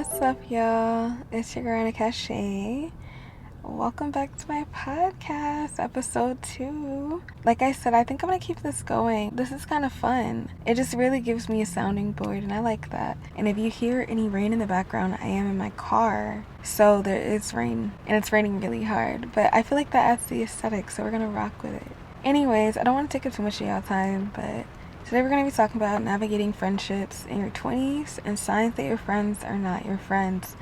What's up, y'all? It's your girl, Cachet. Welcome back to my podcast, episode 2. Like I said, I think I'm gonna keep this going. This is kind of fun. It just really gives me a sounding board, and I like that. And if you hear any rain in the background, I am in my car. So there is rain, and it's raining really hard. But I feel like that adds the aesthetic, so we're gonna rock with it. Anyways, I don't want to take up too much of y'all time, but today we're going to be talking about navigating friendships in your 20s and signs that your friends are not your friends.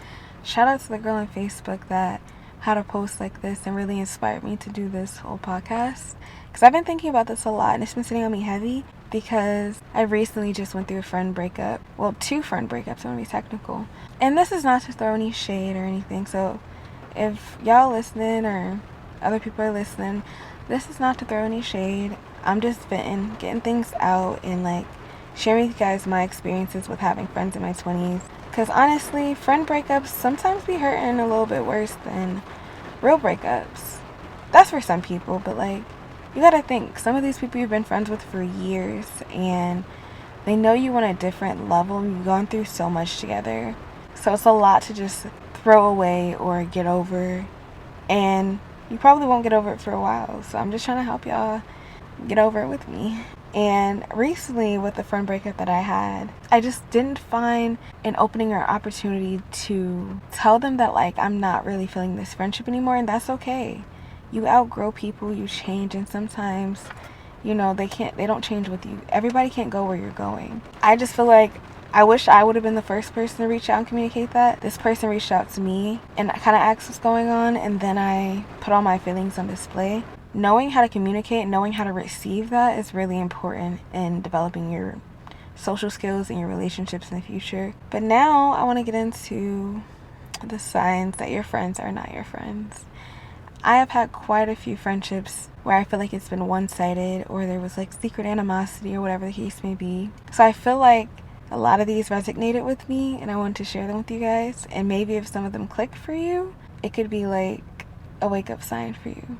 Shout out to the girl on Facebook that had a post like this and really inspired me to do this whole podcast. Because I've been thinking about this a lot and it's been sitting on me heavy because I recently just went through a friend breakup. Well, 2 friend breakups, I'm going to be technical. And this is not to throw any shade or anything. So if y'all listening or other people are listening, this is not to throw any shade. I'm just venting, getting things out, and sharing with you guys my experiences with having friends in my 20s. Because honestly, friend breakups sometimes be hurting a little bit worse than real breakups. That's for some people, but you gotta think, some of these people you've been friends with for years, and they know you on a different level. You've gone through so much together. So it's a lot to just throw away or get over, and you probably won't get over it for a while. So I'm just trying to help y'all get over it with me. And recently, with the friend breakup that I had, I just didn't find an opening or opportunity to tell them that I'm not really feeling this friendship anymore, and that's okay. You outgrow people, you change, and sometimes they don't change with you. Everybody can't go where you're going. I just feel like I wish I would have been the first person to reach out and communicate that. This person reached out to me and kind of asked what's going on, and then I put all my feelings on display. Knowing how to communicate, knowing how to receive that is really important in developing your social skills and your relationships in the future. But now I want to get into the signs that your friends are not your friends. I have had quite a few friendships where I feel like it's been one-sided, or there was secret animosity, or whatever the case may be. So I feel like a lot of these resonated with me, and I wanted to share them with you guys. And maybe if some of them click for you, it could be a wake-up sign for you.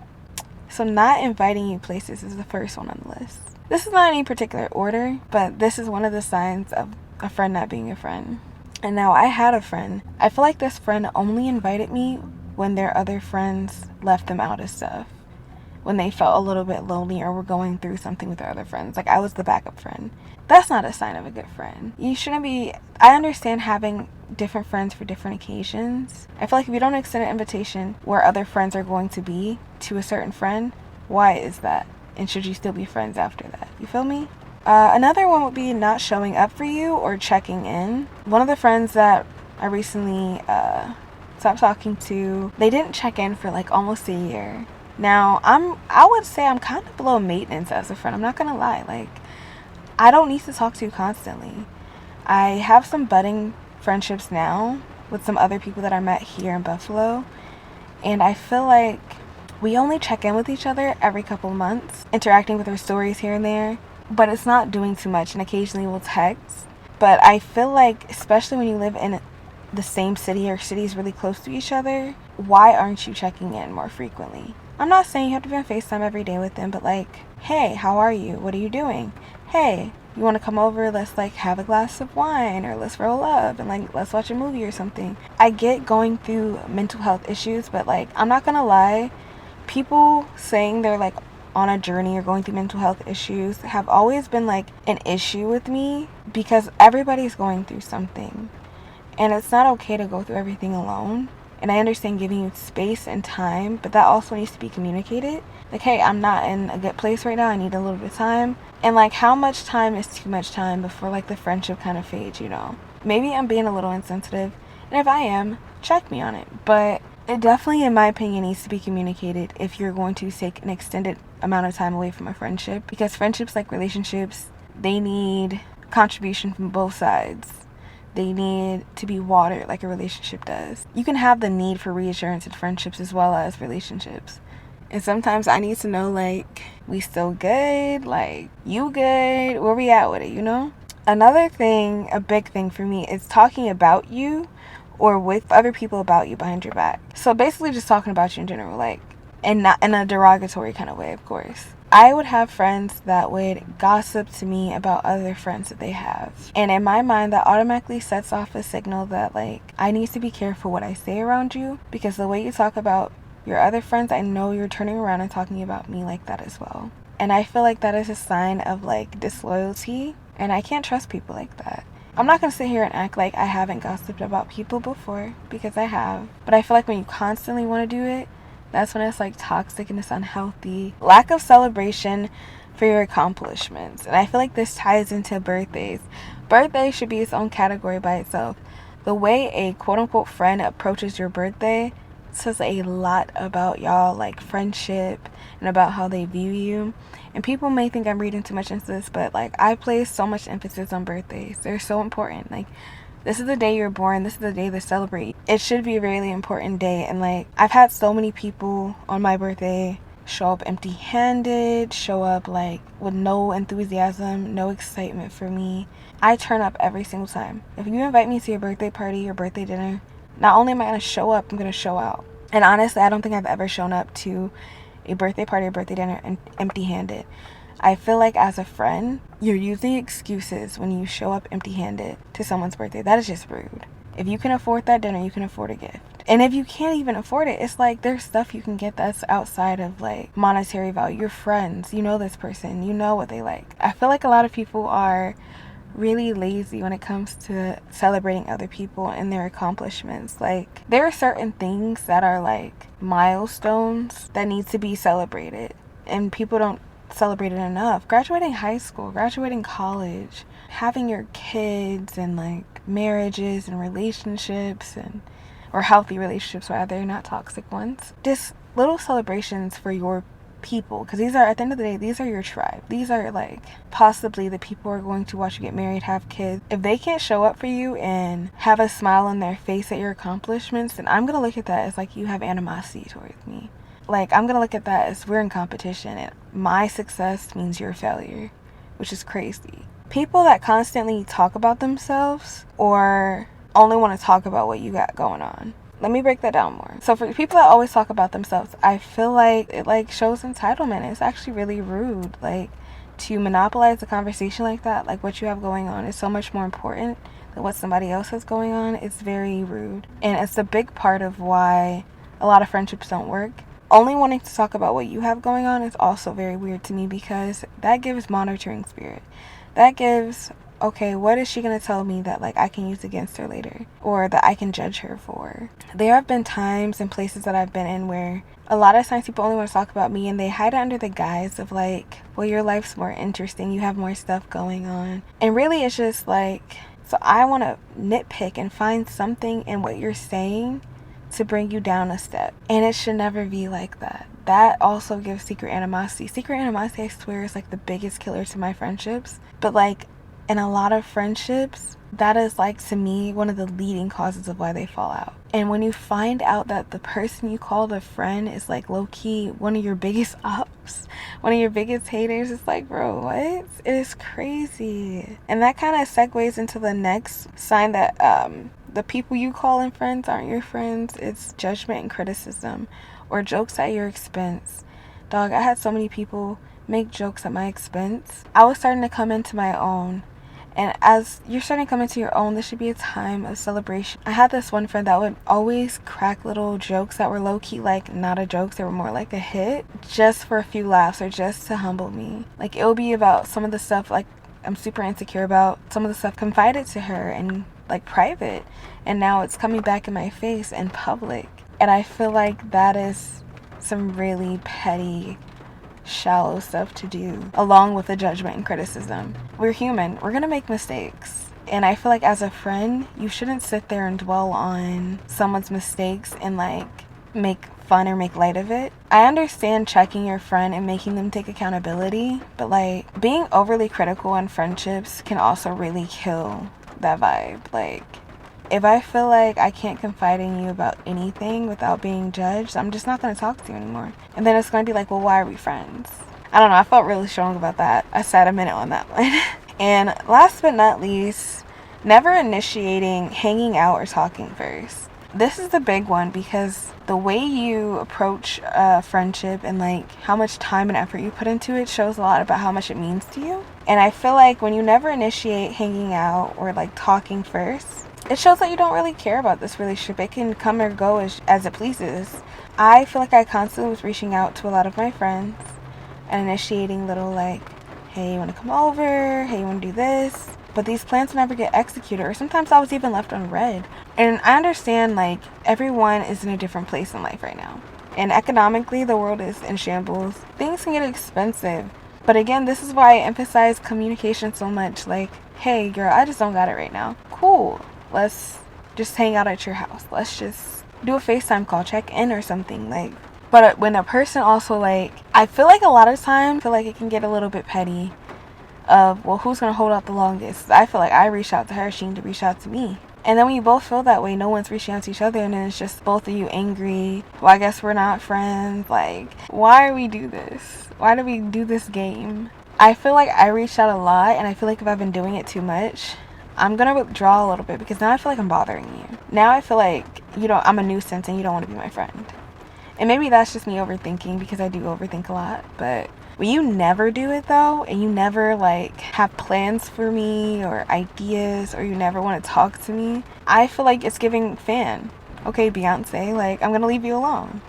So not inviting you places is the first one on the list. This is not in any particular order, but this is one of the signs of a friend not being a friend. And now I had a friend. I feel like this friend only invited me when their other friends left them out of stuff. When they felt a little bit lonely or were going through something with their other friends. I was the backup friend. That's not a sign of a good friend. You shouldn't be... I understand having different friends for different occasions. I feel like if you don't extend an invitation where other friends are going to be to a certain friend, why is that? And should you still be friends after that? You feel me? Another one would be not showing up for you or checking in. One of the friends that I recently stopped talking to, they didn't check in for almost a year. Now, I would say I'm kind of below maintenance as a friend. I'm not gonna lie. I don't need to talk to you constantly. I have some budding friendships now with some other people that I met here in Buffalo, and I feel like we only check in with each other every couple of months, interacting with our stories here and there, but it's not doing too much, and occasionally we'll text. But I feel like, especially when you live in the same city or cities really close to each other, why aren't you checking in more frequently? I'm not saying you have to be on FaceTime every day with them, but hey, how are you? What are you doing? Hey, you want to come over? Let's have a glass of wine, or let's roll up and let's watch a movie or something. I get going through mental health issues, but I'm not gonna lie, people saying they're on a journey or going through mental health issues have always been an issue with me, because everybody's going through something, and it's not okay to go through everything alone. And I understand giving you space and time, but that also needs to be communicated. Hey, I'm not in a good place right now. I need a little bit of time. And how much time is too much time before the friendship kind of fades, Maybe I'm being a little insensitive. And if I am, check me on it. But it definitely, in my opinion, needs to be communicated if you're going to take an extended amount of time away from a friendship. Because friendships, like relationships, they need contribution from both sides. They need to be watered like a relationship does. You can have the need for reassurance in friendships as well as relationships. And sometimes I need to know, we still good? You good? Where we at with it, Another thing, a big thing for me, is talking about you or with other people about you behind your back. So basically just talking about you in general. And not in a derogatory kind of way, of course. I would have friends that would gossip to me about other friends that they have. And in my mind, that automatically sets off a signal that, like, I need to be careful what I say around you, because the way you talk about your other friends, I know you're turning around and talking about me like that as well. And I feel like that is a sign of, like, disloyalty, and I can't trust people like that. I'm not going to sit here and act like I haven't gossiped about people before, because I have. But I feel like when you constantly want to do it, that's when it's like toxic and it's unhealthy. Lack of celebration for your accomplishments. And I feel like this ties into birthdays. Birthday should be its own category by itself. The way a quote unquote friend approaches your birthday says a lot about y'all, like, friendship and about how they view you. And people may think I'm reading too much into this, but, like, I place so much emphasis on birthdays. They're so important. Like, this is the day you're born. This is the day to celebrate. It should be a really important day. And, like, I've had so many people on my birthday show up empty-handed, show up, like, with no enthusiasm, no excitement for me. I turn up every single time. If you invite me to your birthday party or birthday dinner, not only am I going to show up, I'm going to show out. And honestly, I don't think I've ever shown up to a birthday party or birthday dinner empty-handed. I feel like as a friend, you're using excuses when you show up empty-handed to someone's birthday. That is just rude. If you can afford that dinner, you can afford a gift. And if you can't even afford it, it's like there's stuff you can get that's outside of, like, monetary value. You're friends. You know this person. You know what they like. I feel like a lot of people are really lazy when it comes to celebrating other people and their accomplishments. Like, there are certain things that are, like, milestones that need to be celebrated, and people don't celebrate it enough. Graduating high school, graduating college, having your kids, and, like, marriages and relationships, and or healthy relationships rather, not toxic ones. Just little celebrations for your people, because these are, at the end of the day, these are your tribe. These are, like, possibly the people who are going to watch you get married, have kids. If they can't show up for you and have a smile on their face at your accomplishments, then I'm gonna look at that as, like, you have animosity towards me. Like, I'm gonna look at that as we're in competition and my success means your failure, which is crazy. People that constantly talk about themselves or only want to talk about what you got going on. Let me break that down more. So for people that always talk about themselves, I feel like it, like, shows entitlement. It's actually really rude. Like, to monopolize the conversation like that, like, what you have going on is so much more important than what somebody else has going on. It's very rude. And it's a big part of why a lot of friendships don't work. Only wanting to talk about what you have going on is also very weird to me, because that gives monitoring spirit. That gives, okay, what is she going to tell me that, like, I can use against her later, or that I can judge her for? There have been times and places that I've been in where a lot of times people only want to talk about me, and they hide it under the guise of, like, well, your life's more interesting, you have more stuff going on. And really it's just like, so I want to nitpick and find something in what you're saying to bring you down a step. And it should never be like that. That also gives secret animosity. Secret animosity, I swear, is, like, the biggest killer to my friendships. But, like, in a lot of friendships, that is, like, to me, one of the leading causes of why they fall out. And when you find out that the person you called a friend is, like, low-key one of your biggest ops, one of your biggest haters, it's like, bro, what? It is crazy. And that kind of segues into the next sign that the people you call in friends aren't your friends. It's judgment and criticism, or jokes at your expense. Dog, I had so many people make jokes at my expense. I was starting to come into my own. And as you're starting to come into your own, this should be a time of celebration. I had this one friend that would always crack little jokes that were low-key, like, not a joke, they were more like a hit, just for a few laughs or just to humble me. Like, it would be about some of the stuff, like, I'm super insecure about, some of the stuff confided to her and, like, private, and now it's coming back in my face in public. And I feel like that is some really petty, shallow stuff to do, along with the judgment and criticism. We're human. We're gonna make mistakes. And I feel like as a friend, you shouldn't sit there and dwell on someone's mistakes and, like, make fun or make light of it. I understand checking your friend and making them take accountability, but, like, being overly critical in friendships can also really kill that vibe. Like, if I feel like I can't confide in you about anything without being judged, I'm just not going to talk to you anymore. And then it's going to be like, well, why are we friends? I don't know. I felt really strong about that. I sat a minute on that one. And last but not least, never initiating hanging out or talking first. this is the big one, because the way you approach a friendship and like how much time and effort you put into it shows a lot about how much it means to you. And I feel like when you never initiate hanging out or like talking first, it shows that you don't really care about this relationship. It can come or go as it pleases. I feel like I constantly was reaching out to a lot of my friends and initiating little like, hey, you want to come over? Hey, you want to do this? But these plans never get executed, or sometimes I was even left unread. And I understand like everyone is in a different place in life right now. And economically, the world is in shambles. Things can get expensive. But again, this is why I emphasize communication so much. Like, hey, girl, I just don't got it right now. Cool. Let's just hang out at your house. Let's just do a FaceTime call, check in or something. Like, but when a person also like, I feel like a lot of times, I feel like it can get a little bit petty of, well, who's going to hold out the longest? I feel like I reached out to her, she need to reach out to me. And then when you both feel that way, no one's reaching out to each other, and then it's just both of you angry. Well, I guess we're not friends. Like, why do we do this? Why do we do this game? I feel like I reached out a lot, and I feel like if I've been doing it too much, I'm going to withdraw a little bit, because now I feel like I'm bothering you. Now I feel like, I'm a nuisance and you don't want to be my friend. And maybe that's just me overthinking, because I do overthink a lot. But when you never do it though, and you never like have plans for me or ideas, or you never want to talk to me, I feel like it's giving fan. Okay, Beyonce, like, I'm gonna leave you alone.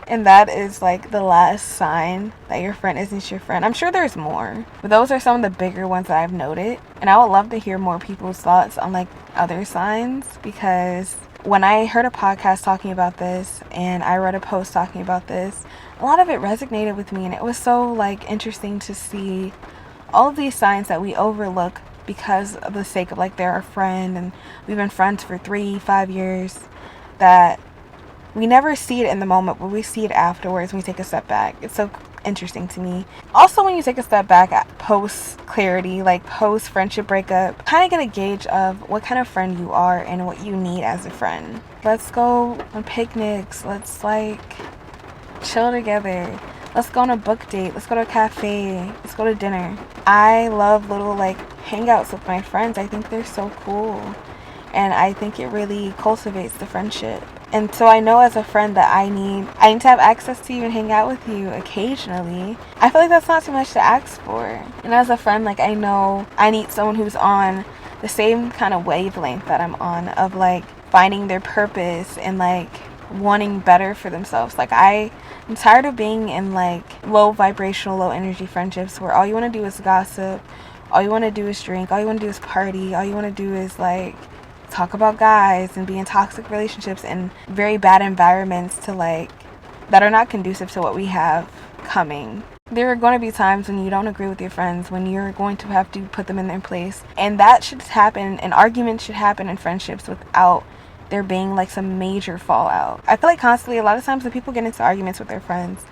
And that is like the last sign that your friend isn't your friend. I'm sure there's more, but those are some of the bigger ones that I've noted. And I would love to hear more people's thoughts on like other signs, because when I heard a podcast talking about this and I read a post talking about this, a lot of it resonated with me, and it was so like interesting to see all of these signs that we overlook because of the sake of like they're our friend and we've been friends for 3-5 years, that we never see it in the moment, but we see it afterwards when we take a step back. It's so interesting to me. Also, when you take a step back at post clarity, like post friendship breakup, kind of get a gauge of what kind of friend you are and what you need as a friend. Let's go on picnics. Let's like chill together. Let's go on a book date. Let's go to a cafe. Let's go to dinner. I love little like hangouts with my friends. I think they're so cool. And I think it really cultivates the friendship. And so I know as a friend that I need to have access to you and hang out with you occasionally. I feel like that's not too much to ask for. And as a friend, like, I know I need someone who's on the same kind of wavelength that I'm on, of like finding their purpose and like wanting better for themselves. Like, I'm tired of being in like low vibrational, low energy friendships where all you want to do is gossip, all you want to do is drink, all you want to do is party, all you want to do is like talk about guys and be in toxic relationships and very bad environments to like that are not conducive to what we have coming. There are going to be times when you don't agree with your friends, when you're going to have to put them in their place, and that should happen, and arguments should happen in friendships without there being like some major fallout. I feel like constantly, a lot of times when people get into arguments with their friends,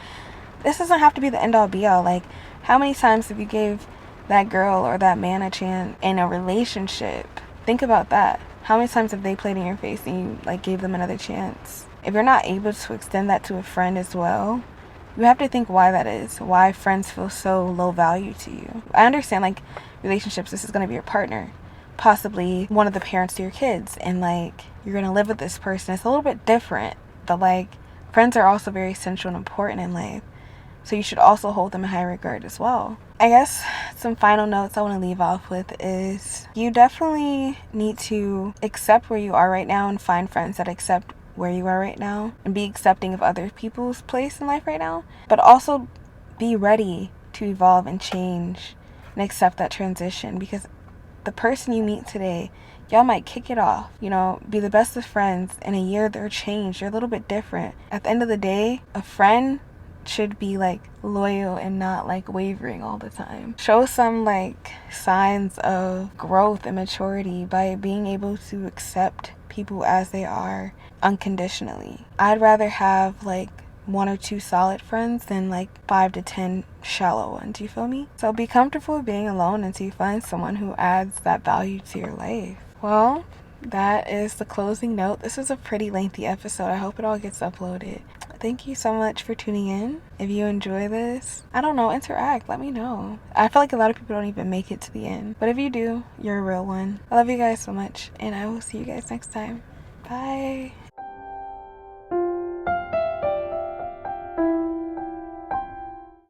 this doesn't have to be the end all be all. Like, how many times have you gave that girl or that man a chance in a relationship? Think about that. How many times have they played in your face and you like gave them another chance? If you're not able to extend that to a friend as well, you have to think why that is. Why friends feel so low value to you. I understand like relationships, this is going to be your partner, possibly one of the parents to your kids, and like you're going to live with this person. It's a little bit different, but like friends are also very essential and important in life. So you should also hold them in high regard as well. I guess some final notes I want to leave off with is you definitely need to accept where you are right now and find friends that accept where you are right now and be accepting of other people's place in life right now, but also be ready to evolve and change and accept that transition, because the person you meet today, y'all might kick it off, be the best of friends. In a year, they're changed. They're a little bit different. At the end of the day, a friend should be like loyal and not like wavering all the time. Show some like signs of growth and maturity by being able to accept people as they are unconditionally. I'd rather have like 1 or 2 solid friends than like 5 to 10 shallow ones, you feel me? So be comfortable being alone until you find someone who adds that value to your life. Well, that is the closing note. This is a pretty lengthy episode. I hope it all gets uploaded. Thank you so much for tuning in. If you enjoy this, I don't know, interact, let me know. I feel like a lot of people don't even make it to the end, but if you do, you're a real one. I love you guys so much, and I will see you guys next time. Bye.